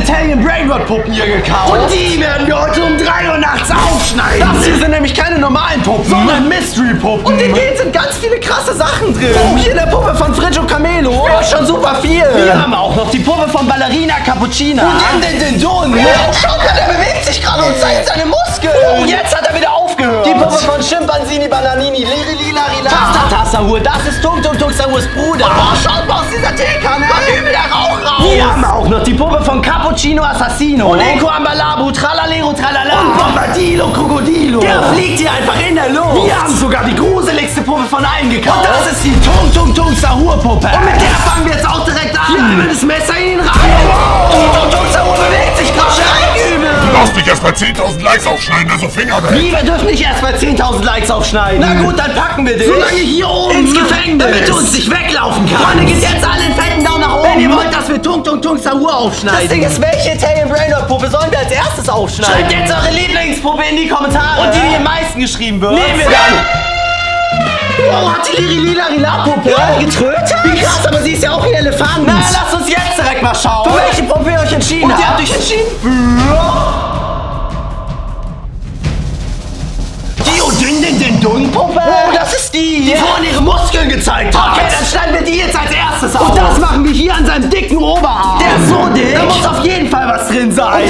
Italian Brainrot Puppen hier gekauft. Und die werden wir heute um 3 Uhr nachts aufschneiden. Das hier sind nämlich keine normalen Puppen, sondern Mystery Puppen. Und in denen sind ganz viele krasse Sachen drin. Oh, hier eine Puppe von Frigio Camelo. Ja, schon super viel. Wir haben auch noch die Puppe von Ballerina Cappuccina. Und den Don. Oh, schaut mal, der bewegt sich gerade und zeigt seine Muskeln. Oh, jetzt hat er wieder aufgehört. Die Puppe von Chimpanzini Bananini. Lirilarila. Tastasahur. Das ist Tung Tung Tung Sahurs Bruder. Oh, schaut mal aus dieser Teekanne. Übel der Rauch raus. Wir haben auch noch die Puppe von Cappuccino Assassino. Und Eco Ambalabu. Tralalero Tralala. Und Bombadilo Krokodilo. Der fliegt hier einfach in der Luft. Wir haben sogar die gruseligste Puppe von allen gekauft. Und das ist die Tung Tung Tung Sahur Puppe. Und mit der fangen wir jetzt auch direkt an. Hier einmal das Messer in ihn rein. Die Tung Tung Sahur bewegt sich gerade. Übel. Du darfst nicht erst bei 10.000 Likes aufschneiden, also Finger weg. Wie, wir dürfen nicht erst bei 10.000 Likes aufschneiden. Na gut, dann packen wir dich. Solange hier oben ins Gefängnis. Damit du uns nicht weglaufen kannst. Freunde, geht jetzt alle in fetten Daumen nach oben. Wenn ihr wollt, dass wir Tung Tung Tung Sahur aufschneiden. Das Ding ist, welche Italian Brainrot Puppe sollen wir als erstes aufschneiden? Schreibt jetzt eure Lieblingspuppe in die Kommentare. Und die am meisten geschrieben wird, nehmen wir dann. Wow, hat die Lirilarila-Puppe getrötet? Wie krass, aber sie ist ja auch ein Elefant. Na, lasst uns jetzt direkt mal schauen. Für welche Puppe ihr euch entschieden habt. Und ihr habt euch entschieden für... Die Puppe? Oh, das ist die vorhin ihre Muskeln gezeigt hat. Okay, dann schneiden wir die jetzt als erstes auf. Und das machen wir hier an seinem dicken Oberarm. Der ist so dick. Da muss auf jeden Fall was drin sein.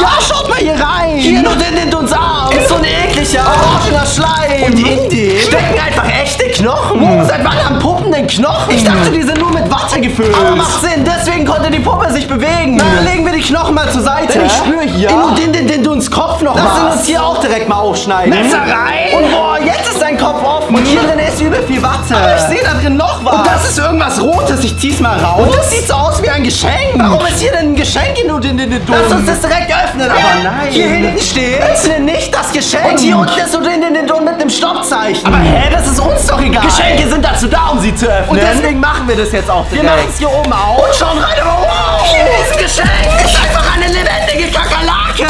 Ja, schaut mal hier rein. Hier nur in uns Arm. Ist so ein ekliger, orangener Schleim. Und in dem stecken einfach echte Knochen. Oh, seit wann haben Puppen denn Knochen? Ich dachte, die sind nur mit Watte gefüllt. Aber macht Sinn, deswegen konnte die Puppe sich bewegen. Na, dann legen wir die Knochen mal zur Seite. Denn ich spüre hier in uns Kopf noch was. Lass uns hier auch direkt mal aufschneiden. Messer rein. Und boah, jetzt ist sein Kopf offen. Und hier drin ist übel viel Watte. Aber ich sehe da drin noch was. Und das ist irgendwas Rotes. Ich zieh's mal raus. Und das sieht so aus wie ein Geschenk. Warum ist hier denn ein Geschenk in den Dose? Lass uns das direkt öffnen. Aber nein. Hier hinten steht, öffne nicht das Geschenk. Und hier unten ist in den Dose mit einem Stoppzeichen. Aber hä, das ist uns doch egal. Geschenke sind dazu da, um sie zu öffnen. Und deswegen machen wir das jetzt auch direkt. Wir machen es hier oben auf. Und schauen rein. Aber wow. Hier ist ein Geschenk. Ist einfach eine lebendige Kakerlake.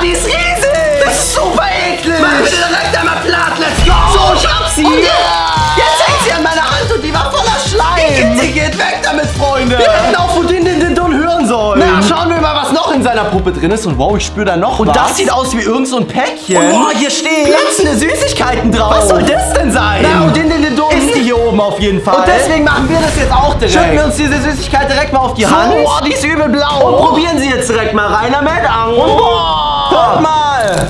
Die ist riesig. Das ist super eklig. Mach bitte direkt einmal platt. Let's go. So, ich hab sie. Jetzt hängt sie an meiner Hand und die war voller Schleim. Die geht weg damit, Freunde. Wir hätten auch von den Don hören sollen. Na, schauen wir mal, was noch in seiner Puppe drin ist. Und wow, ich spüre da noch was. Und das sieht aus wie irgend so ein Päckchen. Und wow, hier steht platzende Süßigkeiten drauf. Was soll das denn sein? Na, und den Don ist die hier oben auf jeden Fall. Und deswegen machen wir das jetzt auch direkt. Schütten wir uns diese Süßigkeit direkt mal auf die Hand. Oh, die ist übel blau. Und probieren sie jetzt direkt mal rein damit. Und boah, guck mal.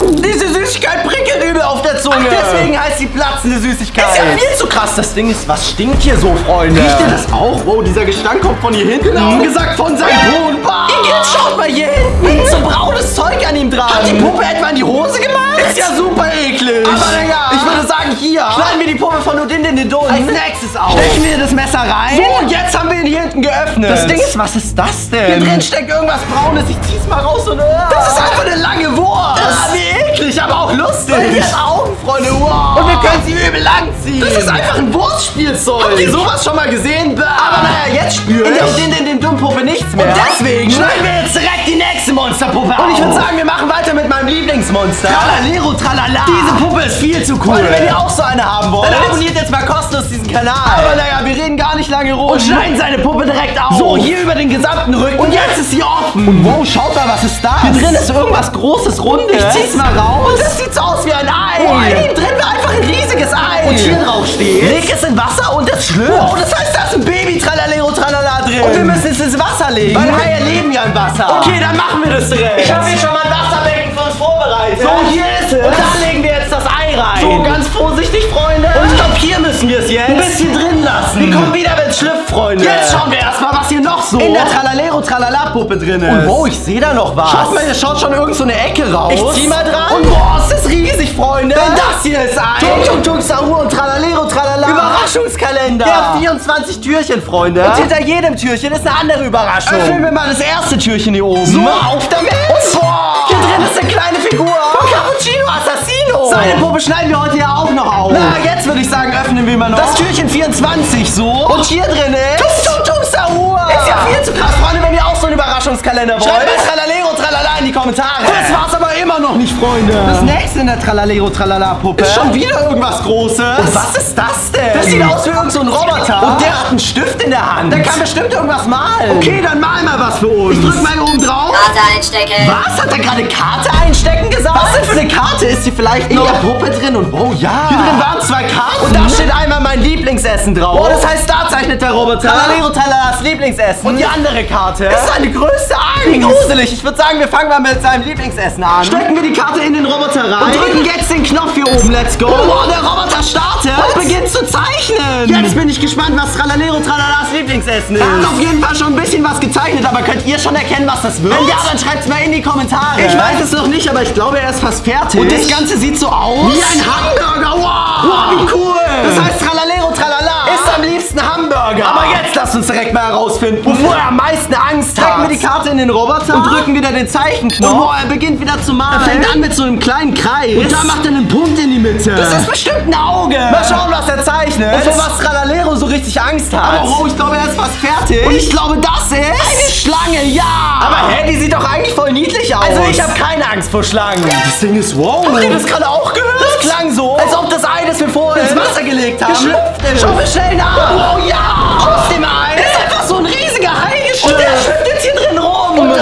Diese Süßigkeit prickelt übel auf der Zunge. Ach, deswegen heißt sie platzende Süßigkeit. Ist ja viel zu krass. Das Ding ist, was stinkt hier so, Freunde? Riecht ihr das auch? Wow, dieser Gestank kommt von hier hinten. Genau gesagt, von seinem Bodenbad. Jetzt schaut mal hier hinten. So braunes Zeug an ihm dran. Hat die Puppe etwa in die Hose gemacht? Ist ja super eklig. Aber naja, ich würde sagen, hier schneiden wir die Puppe von Udin in den Don als nächstes auf. Stecken wir das Messer rein. So, und jetzt haben wir ihn hier hinten geöffnet. Das Ding ist, was ist das denn? Hier drin steckt irgendwas Braunes. Ich zieh's mal raus und... Das ist einfach eine lange Wurst. Wie eklig, aber auch lustig. Hier ist Augen, Freunde. Wow. Und wir können sie übel lang ziehen. Das ist einfach ein Wurstspielzeug. Habt ihr sowas schon mal gesehen? Aber naja, jetzt spüre ich in den Dummpuppe nichts mehr. Und deswegen schneiden wir jetzt direkt die nächste Monsterpuppe auf. Und ich würde sagen, wir machen weiter mit meinem Lieblingsmonster. Tralalero Tralala. Diese Puppe ist viel zu cool. Und wenn ihr auch so eine haben wollt, dann abonniert jetzt mal kostenlos diesen Kanal. Aber naja, wir reden gar nicht lange rum. Und schneiden seine Puppe direkt auf. So, hier über den gesamten Rücken. Und jetzt ist sie offen. Und wow, schaut mal, was ist das? Hier drin ist irgendwas Großes, Rundes. Ich zieh's mal raus. Und das sieht so aus wie ein Ei. Oh, innen drin war einfach ein riesiges Ei. Und hier drauf steht, leg es in Wasser und es schlürft. Wow, das heißt, da ist ein Baby Tralalero Tralala drin. Und wir müssen es ins Wasser legen. Weil Haie leben ja im Wasser. Okay, dann machen wir das direkt. Ich habe hier schon mal ein Wasserbecken für uns vorbereitet. So, hier ist es. Und da legen wir jetzt das Ei rein. So, ganz vorsichtig, Freunde. Und ich glaube, hier müssen wir es jetzt ein bisschen drin lassen. Wir kommen wieder, wenn es schlüpft, Freunde. Jetzt schauen wir erstmal, was hier noch so in der Tralalero Tralala Puppe drin ist. Und wow, ich sehe da noch was. Schaut mal, hier schaut schon irgend so eine Ecke raus. Ich zieh mal dran. Und boah, ist das riesig, Freunde. Denn das hier ist ein Tung Tung Tung Sahur und Tralalero Tralala Überraschungskalender. Der hat 24 Türchen, Freunde. Und hinter jedem Türchen ist eine andere Überraschung. Öffnen wir mal das erste Türchen hier oben. So, auf damit. Und boah, hier drin ist eine kleine Figur von Cappuccino Assassino. Seine Puppe schneiden wir heute ja auch noch auf. Na, jetzt würde ich sagen, öffnen wir mal noch das Türchen 24 so. Und hier drin ist Tung Tung Tung Sahur. Ist ja viel zu krass, Freunde, wenn ihr auch so einen Überraschungskalender wollt. Schreibt mal Tralalero Tralala in die Kommentare. Das war's aber immer noch nicht, Freunde. Das nächste in der Tralalero Tralala Puppe ist schon wieder irgendwas Großes. Und was ist das denn? Das sieht aus wie irgend so ein Roboter. Und der hat einen Stift in der Hand. Der kann bestimmt irgendwas malen. Okay, dann mal was für uns. Ich drück mal hier oben drauf. Karte einstecken. Was? Hat er gerade Karte einstecken gesagt? Was denn für eine Karte? Ist sie vielleicht in der Puppe drin? Und oh ja. Hier drin waren 2 Karten. Und da steht einmal mein Lieblingsessen drauf. Oh, das heißt, da zeichnet der Roboter Tralalero Tralalas Lieblingsessen. Und die andere Karte ist seine größte Angst. Wie gruselig. Ich würde sagen, wir fangen mal mit seinem Lieblingsessen an. Stecken wir die Karte in den Roboter rein. Und drücken jetzt den Knopf hier oben. Let's go. Oh, der Roboter startet. Und beginnt zu zeichnen. Jetzt bin ich gespannt, was Tralalero Tralalas Lieblingsessen ist. Er hat auf jeden Fall schon ein bisschen was gezeichnet, aber könnt ihr schon erkennen, was das wird? Wenn ja, dann schreibt es mal in die Kommentare. Ich weiß es noch nicht, aber ich glaube, er ist fast fertig. Und das Ganze sieht so aus wie ein Hamburger. Wow, wie cool. Das heißt, Tralalero Tralala ist am liebsten Hamburger. Aber jetzt lasst uns direkt mal herausfinden, wovor er am meisten Angst hat. Stecken wir die Karte in den Roboter und drücken wieder den Zeichenknopf. Und er beginnt wieder zu malen. Er fängt an mit so einem kleinen Kreis. Und da macht er einen Punkt in die Mitte. Das ist bestimmt ein Auge. Mal schauen, was er zeichnet. Und vor was Tralalero so richtig Angst hat. Aber oh, ich glaube, er ist fast fertig. Und ich glaube, das ist eine Schlange, ja. Aber hä, die sieht doch eigentlich voll niedlich aus. Also ich habe keine Angst vor Schlangen. Das Ding ist wow. Habt ihr das gerade auch gehört? Das klang so, als ob das Ei, das wir vorher ins Wasser gelegt haben, geschlüpft ist. Schauen wir schnell nach. Oh ja. Aus dem Ei ist einfach so ein riesiger Hai geschlüpft. Und der schwimmt jetzt hier drin rum. Und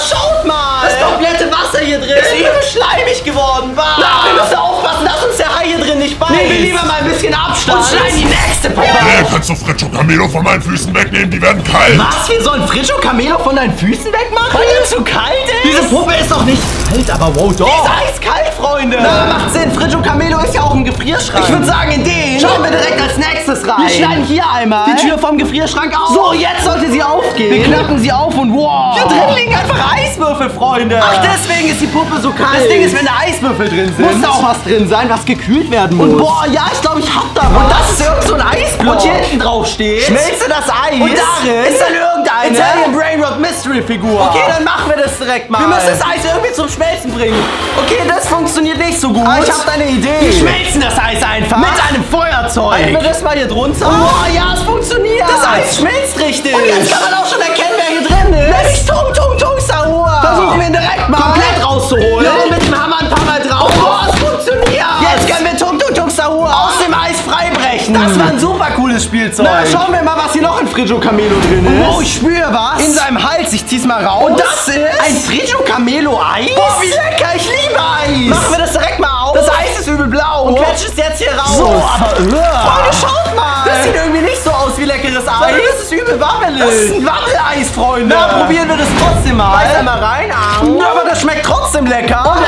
schaut mal. Das komplette Wasser hier drin ist übel schleimig geworden. Wir müssen aufpassen, dass uns der Hai hier drin nicht beißt. Nehmen wir lieber mal ein bisschen Abstand. Und schneiden die nächste Puppe. Hey, kannst du Fritscho Camelo von meinen Füßen wegnehmen? Die werden kalt. Was? Wir sollen Fritscho Camelo von deinen Füßen wegmachen? Weil er zu kalt ist? Diese Puppe ist doch nicht kalt, aber wow, doch. Die ist eiskalt, Freunde. Na, macht Sinn. Fritscho Camelo ist ja auch ein Gefrierschrank. Ich würde sagen, in den schauen wir direkt als nächstes rein. Wir schneiden hier einmal die Tür vom Gefrierschrank auf. So, jetzt sollte sie aufgehen. Wir klappen sie auf und wow. Hier drin liegen einfach Eiswürfel, Freunde. Ach, deswegen ist die Puppe so kalt. Das Ding ist, wenn da Eiswürfel drin sind, muss da auch was drin sein, was gekühlt werden muss. Und boah, ja, ich glaube, ich hab da was. Und das ist irgend so ein Eisblock. Und hier hinten drauf steht, schmelze das Eis. Und darin ist dann irgendeine Italian Brainrot Mystery Figur. Okay, dann machen wir das direkt mal. Wir müssen das Eis irgendwie zum Schmelzen bringen. Okay, das funktioniert nicht so gut. Aber ich habe eine Idee. Wir schmelzen das Eis einfach mit einem Feuerzeug. Halten wir das mal hier drunter. Oh ja, es funktioniert. Das Eis schmilzt richtig. Und jetzt kann man auch schon erkennen, wer hier drin ist. Nämlich Tung Tung Tung Sahur. Versuchen wir ihn direkt mal komplett rauszuholen. Ja, mit dem Hammer ein paar Mal drauf. Oh, es funktioniert. Jetzt können wir Tung Tung Tung Sahur aus dem Eis freibrechen. Das war ein super cooles Spielzeug. Na, schauen wir mal, was hier noch in Fritscho Camelo drin ist. Oh, ich spüre was. In seinem Hals. Ich zieh's mal raus. Und das ist ein Fritscho Camelo Eis. Boah, wie lecker. Ich liebe Eis. Machen wir das direkt mal auf. Das Eis ist übel blau. Und quetscht es jetzt hier raus. So, aber Freunde, schaut mal. Das sieht irgendwie nicht so aus wie leckeres Eis. Das ist übel wammelig. Das ist ein Wammeleis, Freunde. Na, probieren wir das trotzdem mal. Beiß mal rein. Ja, aber das schmeckt trotzdem lecker. Und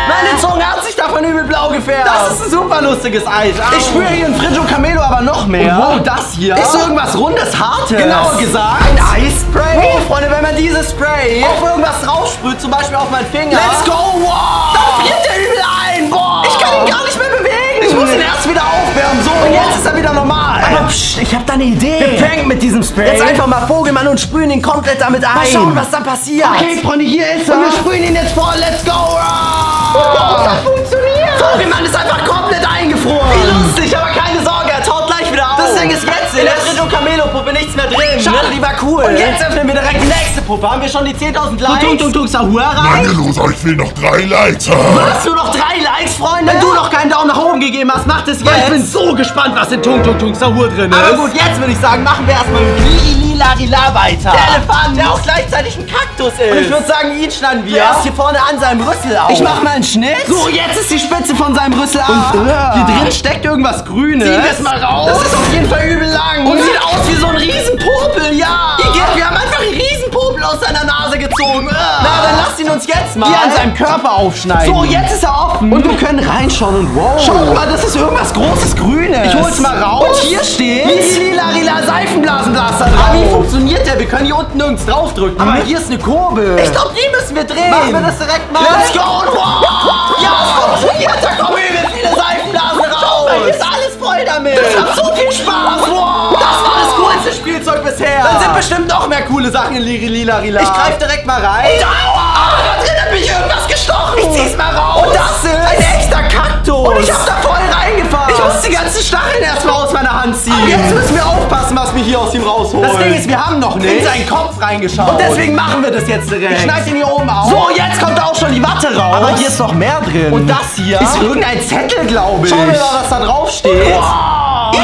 meine Zunge hat sich davon übel blau gefärbt. Das ist ein super lustiges Eis. Ich spüre hier in Fritscho Camelo aber noch mehr. Und wow, das hier ist irgendwas Rundes, Hartes. Genauer gesagt, ein Eisspray. Oh, Freunde, wenn man dieses Spray auf irgendwas draufsprüht, zum Beispiel auf meinen Finger. Let's go, wow. Dann friert der übel ein. Boah. Ich kann ihn gar nicht mehr bewegen. Ich muss ihn erst wieder aufwärmen. So, und jetzt ist er wieder normal. Aber psch, ich habe da eine Idee. Wir pranken mit diesem Spray. Jetzt einfach mal Vogelmann und sprühen ihn komplett damit ein. Mal schauen, was dann passiert. Okay, Freunde, hier ist er. Und wir sprühen ihn jetzt vor. Let's go. Oh, das funktioniert. Vogelmann ist einfach komplett eingefroren. Wie lustig, aber keine Sorge, er taut gleich wieder auf. Das Ding ist jetzt in der Fritscho Camelo Puppe nichts mehr drin. Schade, die war cool. Und jetzt öffnen wir direkt die nächste Puppe. Haben wir schon die 10.000 Likes? Tung Sahur rein. Lange los, aber ich will noch 3 Likes. Was? Nur noch 3 Likes, Freunde? Wenn du noch keinen Daumen nach oben gegeben hast, mach das jetzt. Ich bin so gespannt, was in Tung Sahur drin ist. Aber gut, jetzt würde ich sagen, machen wir erstmal mit Lila weiter. Der Elefant, der auch gleichzeitig ein Kaktus ist. Und ich würde sagen, ihn schneiden wir erst hier vorne an seinem Rüssel auf. Ich mach mal einen Schnitt. So, jetzt ist die Spitze von seinem Rüssel ab. Und hier drin steckt irgendwas Grünes. Zieh das mal raus. Das ist auf jeden Fall übel lang. Und sieht aus wie so ein Riesenpopel, ja. Wir haben einfach einen Riesenpopel aus seiner Nase gezogen. Na, dann lasst ihn uns jetzt mal hier an seinem Körper aufschneiden. So, jetzt ist er offen. Und wir können reinschauen und wow. Schaut mal, das ist irgendwas Großes Grünes. Ich hol's mal raus. Und hier steht Lila Seifenblasenblaster drauf. Wie funktioniert der? Wir können hier unten nirgends draufdrücken. Aber hier ist eine Kurbel. Ich glaube, die müssen wir drehen. Machen wir das direkt mal. Let's go. Wow. Ja, es funktioniert. Da kommen übel viele Seifenblasen raus. Hier ist alles voll damit. Das macht so viel Spaß. Wow. Das war das coolste Spielzeug bisher. Dann sind bestimmt noch mehr coole Sachen in Lila. Ich greife direkt mal rein. Da drin hat mich irgendwas gestochen. Ich zieh's mal raus. Und das ist ein echter Kaktus. Und ich hab da voll reingefasst. Ich muss die ganzen Stacheln erstmal aus meiner Hand ziehen. Aber jetzt müssen wir aufpassen, was wir hier aus ihm rausholen. Das Ding ist, wir haben noch nicht in seinen Kopf reingeschaut. Und deswegen machen wir das jetzt direkt. Ich schneide ihn hier oben auf. So, jetzt kommt auch schon die Watte raus. Aber hier ist noch mehr drin. Und das hier ist irgendein Zettel, glaube ich. Schauen wir mal, was da drauf steht. Wow.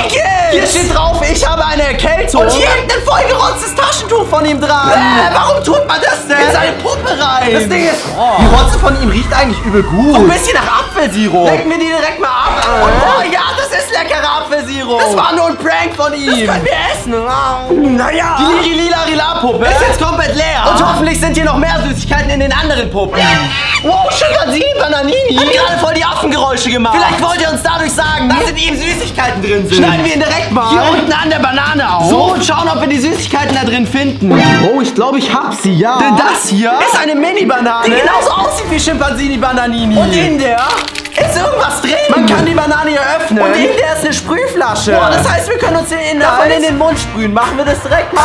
Hier steht drauf, ich habe eine Erkältung. Und hier hängt ein vollgerotztes Taschentuch von ihm dran. Warum tut man das denn? In seine Puppe rein. Das Ding ist, die Rotze von ihm riecht eigentlich übel gut. So ein bisschen nach Apfelsirup. Lecken wir die direkt mal ab. Und oh ja, das ist leckerer Apfelsirup. Das war nur ein Prank von ihm. Das können wir essen. Naja. Die Lila-Puppe ist jetzt komplett leer. Und hoffentlich sind hier noch mehr Süßigkeiten in den anderen Puppen. Wow, Schimpanzini Bananini. Hat gerade voll die Affengeräusche gemacht. Vielleicht wollt ihr uns dadurch sagen, dass in ihm Süßigkeiten drin sind. Schneiden wir ihn direkt mal hier unten an der Banane auf. So, und schauen, ob wir die Süßigkeiten da drin finden. Oh, ich glaube, ich hab sie, ja. Denn das hier ist eine Mini-Banane, die genauso aussieht wie Schimpanzini Bananini. Und in der ist irgendwas drin. Man kann die Banane hier öffnen. Und in der ist eine Sprühflasche. Boah, das heißt, wir können uns den Inhalt davon in den Mund sprühen. Machen wir das direkt mal?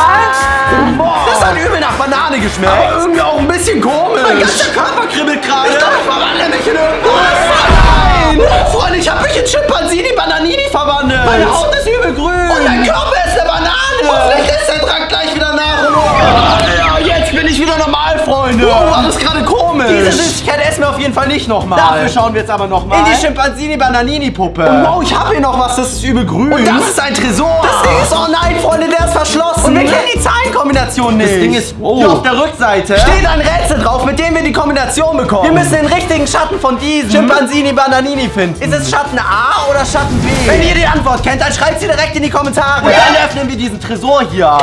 Boah, das hat übel nach Banane geschmeckt. Aber irgendwie auch ein bisschen komisch. Mein ganzer Körper kribbelt gerade. Ich verwandle mich in irgendwas. Nein! Freunde, ich habe mich in Schimpanzini Bananini verwandelt. Meine Haut ist übel grün. Und dein Körper ist eine Banane. Und vielleicht ist der Trank gleich wieder nach. Und jetzt bin ich wieder normal, Freunde. Wow, war das gerade komisch. Diese Süßigkeit essen wir auf jeden Fall nicht nochmal. Dafür schauen wir jetzt aber nochmal in die Schimpanzini Bananini Puppe. Und wow, ich habe hier noch was, das ist übel grün. Und das ist ein Tresor. Das Ding ist, oh nein, Freunde, der ist verschlossen. Und wir kennen die Zahlenkombination nicht. Das Ding ist, hier auf der Rückseite steht ein Rätsel drauf, mit dem wir die Kombination bekommen. Wir müssen den richtigen Schatten von diesem Schimpanzini Bananini finden. Ist es Schatten A oder Schatten B? Wenn ihr die Antwort kennt, dann schreibt sie direkt in die Kommentare. Und dann öffnen wir diesen Tresor hier.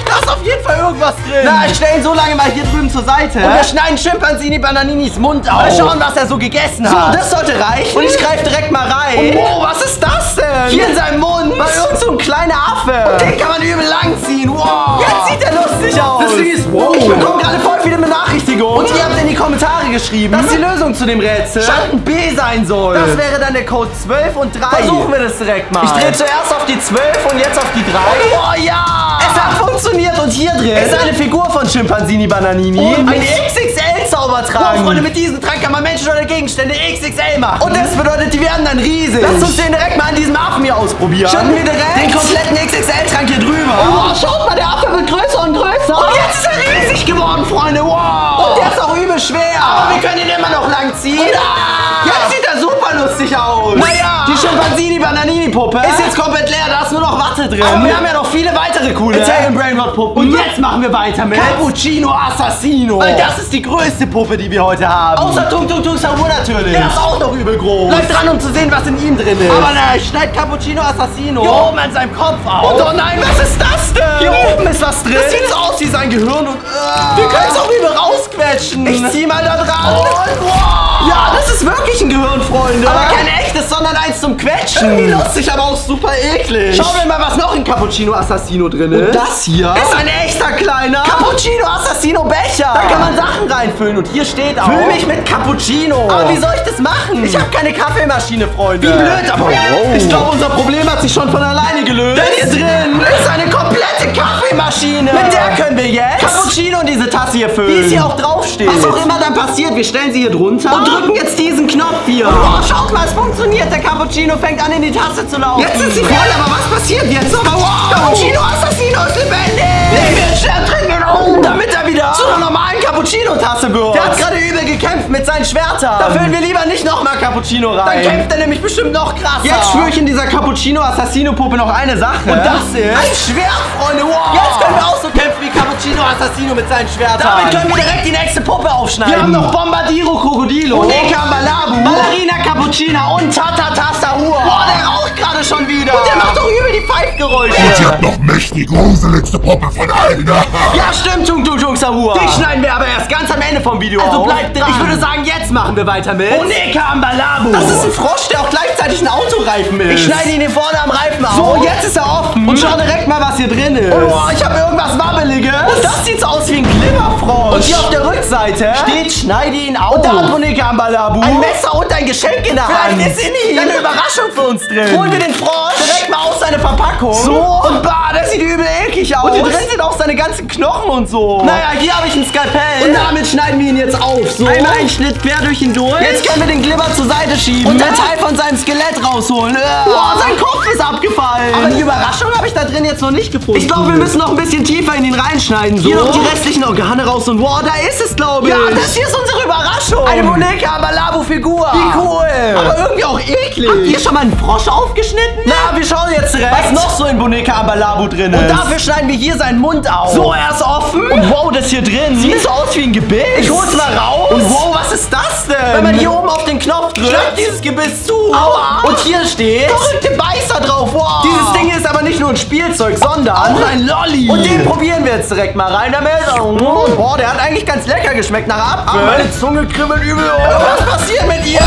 Da ist auf jeden Fall irgendwas drin. Na, ich stelle ihn so lange mal hier drüben zur Seite. Und wir schneiden Schimpanzini Bananinis Mund auf. Mal schauen, was er so gegessen hat. So, das sollte reichen. Und ich greife direkt mal rein. Und wow, was ist das denn? Hier in seinem Mund war irgend so ein kleiner Affe. Und den kann man übel lang ziehen. Wow. Jetzt sieht er lustig aus. Das Ding ist, wow. Ich bekomme gerade voll viele Benachrichtigungen. Und ihr habt in die Kommentare geschrieben, dass die Lösung zu dem Rätsel Schatten B sein soll. Das wäre dann der Code 12 und 3. Versuchen wir das direkt mal. Ich drehe zuerst auf die 12 und jetzt auf die 3. Oh ja. Es hat funktioniert. Und hier drin ist eine Figur von Schimpanzini Bananini. Und ein XXL-Zaubertrank. Freunde, mit diesem Trank kann man Menschen oder Gegenstände XXL machen. Und das bedeutet, die werden dann riesig. Lasst uns den direkt mal an diesem Affen hier ausprobieren. Schütten wir direkt den kompletten XXL-Trank hier drüber. Oh, schaut mal, der Affe wird größer und größer. Und jetzt ist er riesig geworden, Freunde. Wow. Und der ist auch übel schwer. Aber wir können ihn immer noch lang ziehen. Jetzt sieht er super lustig aus. Naja, die Schimpanzini Bananini Puppe ist jetzt komplett leer. Da ist nur noch Watte drin. Aber wir haben ja noch viele weitere coole Italian Brainrot Puppen. Und jetzt machen wir weiter mit Cappuccino Assassino. Weil das ist die größte Puppe, die wir heute haben. Außer Tung Tung Tung Sahur natürlich. Der ist auch noch übel groß. Bleibt dran, um zu sehen, was in ihm drin ist. Aber nein, schneid Cappuccino Assassino hier oben an seinem Kopf auf. Und oh nein, was ist das denn? Hier oben ist was drin. Das sieht so aus wie sein Gehirn und wir können es auch übel rausquetschen. Ich zieh mal da dran. Und wow. Ja, das ist wirklich ein Gehirn, Freunde. Aber kein echtes, sondern eins zum Quetschen. Wie lustig, aber auch super eklig. Schauen wir mal, was noch in Cappuccino Assassino drin ist. Und das hier ist ein echter kleiner Cappuccino Assassino Becher. Da kann man Sachen reinfüllen und hier steht auch: Füll mich mit Cappuccino. Aber wie soll ich das machen? Ich habe keine Kaffeemaschine, Freunde. Wie blöd, aber ich glaube, unser Problem hat sich schon von alleine gelöst. Denn hier drin ist eine komplette Kaffeemaschine. Mit der können wir jetzt Cappuccino in diese Tasse hier füllen. Wie es hier auch draufsteht. Was auch immer dann passiert, wir stellen sie hier drunter und drücken jetzt diesen Knopf hier. Oh, schaut mal, es funktioniert. Der Cappuccino fängt an, in die Tasse zu laufen. Jetzt ist sie voll, aber was passiert jetzt? Aber wow, Cappuccino Assassino ist lebendig. Legen wir einen Stern, trinken ihn um, damit er wieder zu einer normalen Cappuccino-Tasse wird. Der hat gerade übel gekämpft mit seinen Schwertern. Da füllen wir lieber nicht nochmal Cappuccino rein. Dann kämpft er nämlich bestimmt noch krasser. Jetzt schwöre ich in dieser Cappuccino-Assassino-Puppe noch eine Sache. Und das ist ein Schwert, Freunde. Wow. Jetzt können wir auch so kämpfen wie Cappuccino Assassino mit seinen Schwertern. Damit können wir direkt die nächste Puppe aufschneiden. Wir haben noch Bombardiro Krokodilo, Eka Balabu, Ballerina Cappuccina und Tatata Sahur. Boah, der raucht gerade schon wieder. Und der macht doch übel die Pfeifgeräusche. Und ihr habt noch mich, die gruseligste Puppe von allen. Ja, stimmt, Tung Tung Tung Sahur. Die schneiden wir aber erst ganz am Ende vom Video auf. Also bleibt dran. Ich würde sagen, jetzt machen wir weiter mit Oneka Ambalabu. Das ist ein Frosch, der auch gleichzeitig ein Autoreifen ist. Ich schneide ihn hier vorne am Reifen auf. So, jetzt ist er offen. Und schau direkt mal, was hier drin ist. Oh, ich habe irgendwas Wabbeliges. Und das sieht so aus wie ein Glimmerfrosch. Und hier auf der Rückseite steht, schneide ihn auf. Und da hat Oneka Ambalabu ein Messer und ein Geschenk in der Hand. Vielleicht ist in ihm eine Überraschung für uns drin. Holen wir den Frosch direkt mal aus seiner Verpackung. So. Und bah, der sieht übel eklig aus. Und hier drin sind auch seine ganzen Knochen und so. Naja, hier habe ich ein Skalpell. Und damit schneiden wir ihn jetzt auf. So. Einmal einen Schnitt quer durch ihn durch. Jetzt können wir den Glibber zur Seite schieben. Und einen Teil von seinem Skelett rausholen. Boah, sein Kopf ist abgefallen. Aber die Überraschung habe ich da drin jetzt noch nicht gefunden. Ich glaube, wir müssen noch ein bisschen tiefer in ihn reinschneiden. So. Hier noch die restlichen Organe raus. Und wow, da ist es, glaube ich. Ja, das hier ist ist unsere Überraschung. Eine Monika Amalabu-Figur. Wie cool. Aber irgendwie auch eklig. Habt ihr schon mal einen Frosch aufgeschnitten? Na, wir schauen jetzt direkt, Was noch so in Monika Amalabu drin ist. Und dafür schneiden wir hier seinen Mund auf. So, er ist offen. Und wow, das hier drin Sieht so aus wie ein Gebiss. Ich hol's mal raus. Und wow, was ist das denn? Wenn man hier oben auf den Knopf drückt, Schlag dieses Gebiss zu. Aua. Und hier steht verrückte Beißer drauf. Wow. Dieses Ding ist aber nicht nur ein Spielzeug, sondern auch ein Lolli. Und den probieren wir jetzt direkt mal rein damit. Und boah, der hat eigentlich ganz lecker geschmeckt nach Apfel. Aber meine Zunge kribbelt übel. Was passiert mit ihr?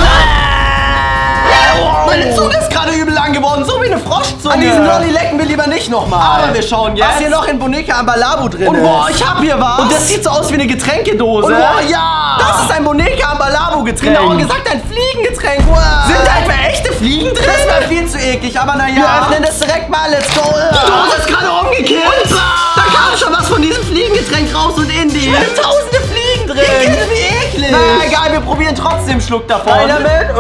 Meine Zunge ist gerade übel lang geworden, so wie eine Froschzunge. An diesen Lolli lecken wir lieber nicht nochmal. Aber wir schauen jetzt, was hier noch in Monika Amalabu drin Und ist. boah, ich hab hier was. Und das sieht so aus wie eine Getränkedose. Und boah, ja. Das ist ein Monika Amalabu Getränk. Genauer gesagt ein Fliegengetränk. Wow. Sind da etwa echte Fliegen drin? Das wäre viel zu eklig, aber naja. Wir öffnen das direkt mal. Let's go. Die Dose ist gerade umgekehrt. Da kam schon was von diesem Fliegengetränk raus und in die. Tausende Fliegen drin. Wie eklig. Na egal, wir probieren trotzdem einen Schluck davon. Rein damit.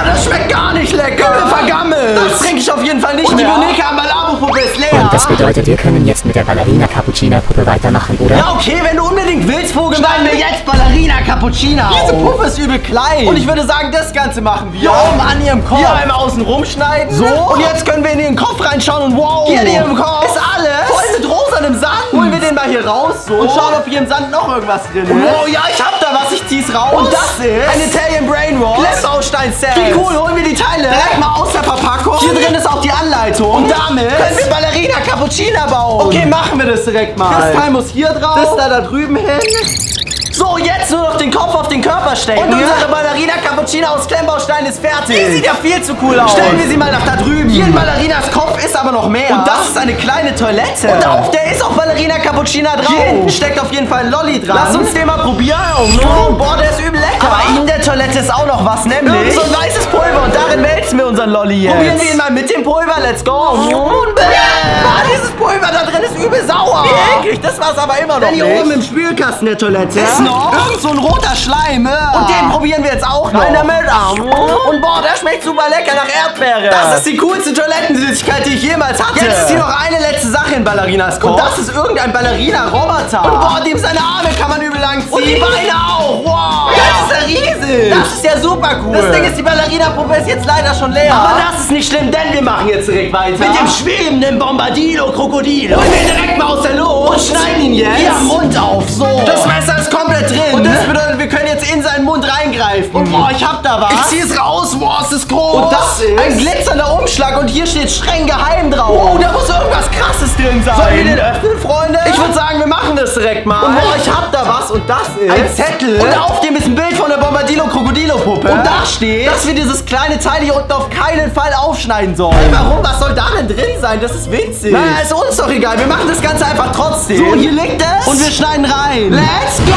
Das schmeckt gar nicht lecker. Vergammelt. Das trinke ich auf jeden Fall nicht Und die mehr. Monika Amalabu-Puppe ist leer. Und das bedeutet, wir können jetzt mit der Ballerina Cappuccina Puppe weitermachen, oder? Ja, okay, wenn du unbedingt willst, Vogel. Schneiden wir jetzt Ballerina Cappuccina Diese auf. Puppe ist übel klein. Und ich würde sagen, das Ganze machen wir. Ja. Oben an ihrem Kopf. Hier einmal außen rumschneiden. So. Und jetzt können wir in ihren Kopf reinschauen und wow. Hier in ihrem Kopf. Ist alles. Voll mit rosanem Sand. Holen wir den mal hier raus. So. Und schauen, ob hier im Sand noch irgendwas drin ist. Oh ja, ich hab da was. Ich zieh's raus. Und das ist ein Italian Brainwash. Klemmbaustein-Set. Wie cool, holen wir die Teile. Direkt mal aus der Verpackung. Hier drin ist auch die Anleitung. Und damit können wir Ballerina Cappuccina bauen. Okay, machen wir das direkt mal. Das Teil muss hier drauf. Das da drüben hin. So, jetzt nur noch den Kopf auf den Körper stecken. Und unsere Ballerina Cappuccina aus Klemmbaustein ist fertig. Die sieht ja viel zu cool aus. Stellen wir sie mal nach da drüben. Hier in Ballerinas Kopf ist aber noch mehr. Und das ist eine kleine Toilette. Und auf der ist auch Ballerina Cappuccina drauf. Hier hinten steckt auf jeden Fall ein Lolli dran. Lass uns den mal probieren. Oh, boah, der ist übel lecker. Aber in der Toilette ist auch noch was, nämlich so ein weißes Pulver. Und darin wälzen wir unseren Lolli jetzt. Probieren wir ihn mal mit dem Pulver. Let's go. Boah, dieses Pulver da drin ist übel sauer. Wie eklig. Das war's aber immer noch Hier nicht. oben im Spülkasten der Toilette. Ist noch irgend so ein roter Schleim. Und den probieren wir jetzt auch noch. Rein damit. Und boah, der schmeckt super lecker nach Erdbeere. Das ist die coolste Toilettensüßigkeit, die ich jemals hatte. Jetzt ist hier noch eine letzte Sache in Ballerinas Kopf. Und das ist irgendein Ballerina-Roboter. Und boah, dem seine Arme kann man übel lang ziehen. Und die Beine auch. Wow. Das ist ja riesig. Das ist ja super cool. Das Ding ist, die Ballerina-Puppe ist jetzt leider schon leer. Aber das ist nicht schlimm, denn wir machen jetzt direkt weiter. Mit dem schwebenden Bombadilo-Krokodilo. Holen wir ihn direkt mal aus der Luft. Und schneiden ihn jetzt. Hier am Mund auf. So. Das Messer ist komplett drin. Und das bedeutet, wir können jetzt in seinen Mund reingreifen. Und boah, ich hab da was. Ich zieh es raus. Boah, es ist groß. Und das ist ein glitzernder Umschlag und hier steht streng geheim drauf. Oh, da muss irgendwas Krasses drin sein. Sollen wir den öffnen, Freunde? Ich würde sagen, wir machen das direkt mal. Und boah, ich hab da was und das ist ein Zettel. Und auf dem ist ein Bild von der Bombadilo-Krokodilo-Puppe. Und da steht, dass wir dieses kleine Teil hier unten auf keinen Fall aufschneiden sollen. Hey, warum? Was soll da denn drin sein? Das ist winzig. Na, ist uns doch egal. Wir machen das Ganze einfach trotzdem. So, hier liegt es. Und wir schneiden rein. Let's go!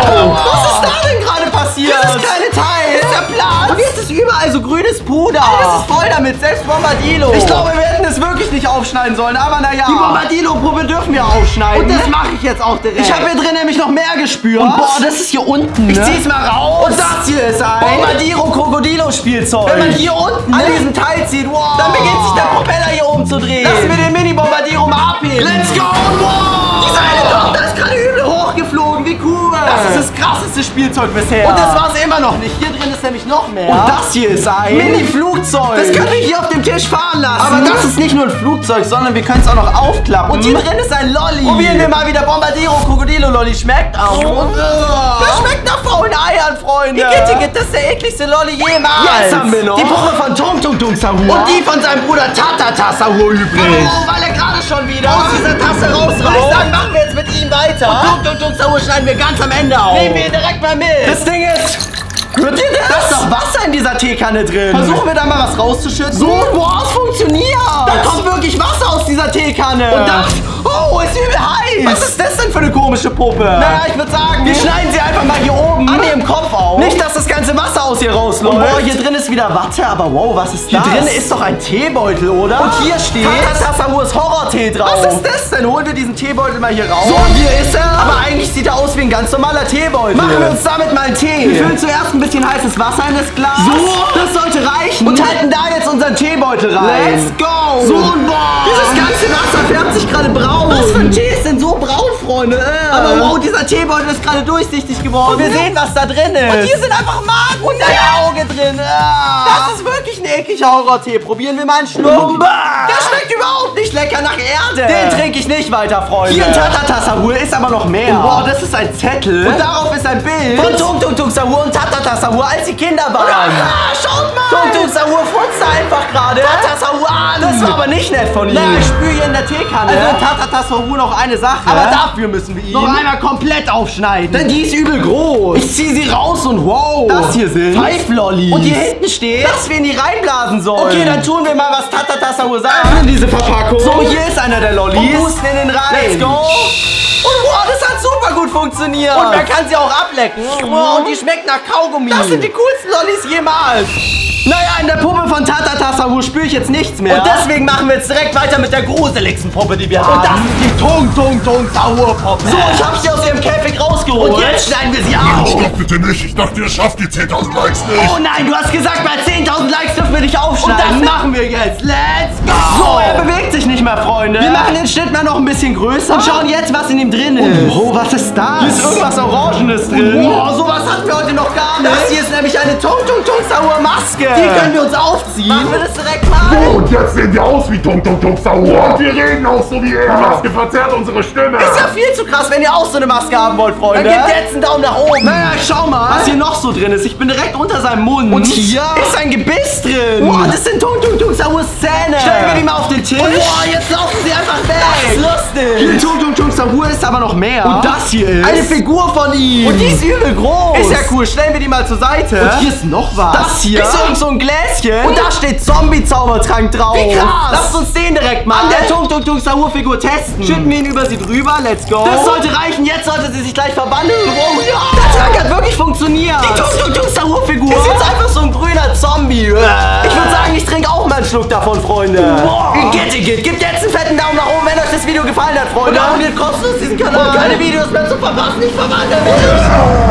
Was ist da denn gerade passiert? Dieses kleine Teil. Ist der Platz. Und jetzt ist überall so grünes Puder. Das ist voll damit. Selbst Bombadilo. Ich glaube, wir hätten es wirklich nicht aufschneiden sollen. Aber naja. Die Bombadilo-Puppe dürfen wir aufschneiden. Und das mache ich jetzt auch direkt. Ich habe hier drin nämlich noch mehr gespürt. Und boah, das ist hier unten. Ich zieh's mal raus. Und das hier ist ein Bombadilo-Krokodilo-Spielzeug. Wenn man hier unten an diesem Teil zieht, wow, dann beginnt sich der Propeller hier oben zu drehen. Lassen wir den Mini-Bombadilo mal abheben. Let's go! Wow! Diese eine Tochter ist gerade übel hochgeflogen. Wie cool. Das ist das krasseste Spielzeug bisher. Und das war's immer noch nicht. Hier drin ist nämlich noch mehr. Und das hier ist ein Mini-Flugzeug. Das können wir hier auf dem Tisch fahren lassen. Aber das ist nicht nur ein Flugzeug, sondern wir können es auch noch aufklappen. Und hier drin ist ein Lolli. Probieren wir mal, wie der Bombadilo-Krokodilo-Lolli schmeckt. Das schmeckt nach faulen Eiern, Freunde. Igitt, das ist der ekligste Lolli jemals. Jetzt haben wir noch die Puppe von Tung Tung Tung Sahur. und die von seinem Bruder Tatata Sahur übrig. Oh, weil er gerade schon wieder aus dieser Tasse rausreißt. Dann machen wir jetzt mit ihm weiter. Und Tung Tung Tung Sahur schneiden wir ganz am Ende auf. Nehmen wir ihn direkt mal mit. Das Ding ist... Hört ihr das? Da ist doch Wasser in dieser Teekanne drin. Versuchen wir da mal was rauszuschütten. So, boah, es funktioniert. Da kommt wirklich Wasser aus dieser Teekanne. Und das... Oh, ist übel heiß. Was ist das denn für eine komische Puppe? Naja, ich würde sagen, wir schneiden sie einfach mal hier oben an ihrem Kopf auf. Nicht, dass das ganze Wasser aus ihr rausläuft. Und boah, hier drin ist wieder Watte, aber wow, was ist das? Hier drin ist doch ein Teebeutel, oder? Und hier steht Tatasahurs Horror-Tee drauf. Was ist das denn? Holen wir diesen Teebeutel mal hier raus. So, und hier ist er. Aber eigentlich sieht er aus wie ein ganz normaler Teebeutel. Machen wir uns damit mal einen Tee. Wir füllen zuerst ein bisschen heißes Wasser in das Glas. So, das sollte reichen. Und halten da jetzt unseren Teebeutel rein. Let's go. So, und boah. Dieses ganze Wasser färbt sich gerade braun. Was für ein Tee ist denn so braun, Freunde? Aber wow, dieser Unser Teebeutel ist gerade durchsichtig geworden. Und wir sehen, was da drin ist. Und hier sind einfach Maden und ein Auge drin. Das ist wirklich ein ekliger Horror-Tee. Probieren wir mal einen Schluck. Der schmeckt überhaupt nicht lecker nach Erde. Den trinke ich nicht weiter, Freunde. Hier in Tatata Sahur ist aber noch mehr. Wow, das ist ein Zettel. Und darauf ist ein Bild von Tung Tung Tung Sahur und Tatata Sahur, als sie Kinder waren. Schaut mal. Tung Tung Sahur furzt einfach gerade Tatata Sahur an. Das war aber nicht nett von ihm. Nein, ich spüre hier in der Teekanne. Also in Tatata Sahur noch eine Sache. Aber dafür müssen wir ihn noch einmal komplett aufschneiden. Denn die ist übel groß. Ich ziehe sie raus und wow. Das hier sind 5 Lollis. Und hier hinten steht, dass wir in die reinblasen sollen. Okay, dann tun wir mal, was Tatata Sahur sagt. Öffnen diese Verpackung. So, hier ist einer der Lollis. Und pusten in den rein. Let's go. Und wow, das hat super gut funktioniert. Und man kann sie auch ablecken. Wow, und die schmeckt nach Kaugummi. Das sind die coolsten Lollis jemals. Naja, in der Puppe von Tatata Sahur spüre ich jetzt nichts mehr. Und deswegen machen wir jetzt direkt weiter mit der gruseligsten Puppe, die wir haben. Und das ist die Tung Tung Tung Sahur Puppe. So, ich habe sie aus ihrem Käfig rausgeholt. Und jetzt schneiden wir sie auf. Stopp bitte nicht. Ich dachte, ihr schafft die 10.000 Likes nicht. Oh nein, du hast gesagt, bei 10.000 Likes dürfen wir dich aufschneiden. Und das machen wir jetzt. Let's go. So, er bewegt sich nicht mehr, Freunde. Wir machen den Schnitt mal noch ein bisschen größer. Und schauen jetzt, was in ihm drin ist. Oh, was ist das? Hier ist irgendwas Orangenes drin. Oh, sowas hatten wir heute noch gar nicht. Das hier ist nämlich eine Tung Tung Tung Sahur Maske. Die können wir uns aufziehen. Machen wir das direkt mal. So, und jetzt sehen wir aus wie Tung Tung Tung Sahur. Und wir reden auch so wie er. Die Maske verzerrt unsere Stimme. Ist ja viel zu krass, wenn ihr auch so eine Maske haben wollt, Freunde. Dann gebt jetzt einen Daumen nach oben. Naja, schau mal, was hier noch so drin ist. Ich bin direkt unter seinem Mund. Und hier ist ein Gebiss drin. Wow, das sind Tung Tung Tung Sahurs Zähne. Stellen wir die mal auf den Tisch. Und wow, jetzt laufen sie einfach weg. Das ist lustig. Hier in Tung Tung Tung Sahur ist aber noch mehr. Und das hier ist eine Figur von ihm. Und die ist übel groß. Ist ja cool. Stellen wir die mal zur Seite. Und hier ist noch was. Das hier ist so ein Gläschen. Und da steht Zombie-Zaubertrank drauf. Wie krass. Lasst uns den direkt mal an der Tung Tung Tung Sahur Figur testen. Schütten wir ihn über sie drüber. Let's go. Das sollte reichen. Jetzt sollte sie sich gleich verwandeln. Oh ja. Der Trank hat wirklich funktioniert. Die Tung Tung Tung Sahur Figur ist jetzt einfach so ein grüner Zombie. Ich würde sagen, ich trinke auch mal einen Schluck davon, Freunde. Gebt jetzt einen fetten Daumen nach oben, wenn euch das Video gefallen hat, Freunde. Und abonniert kostenlos diesen Kanal. Und keine Videos mehr zu verpassen. Nicht verwandeln.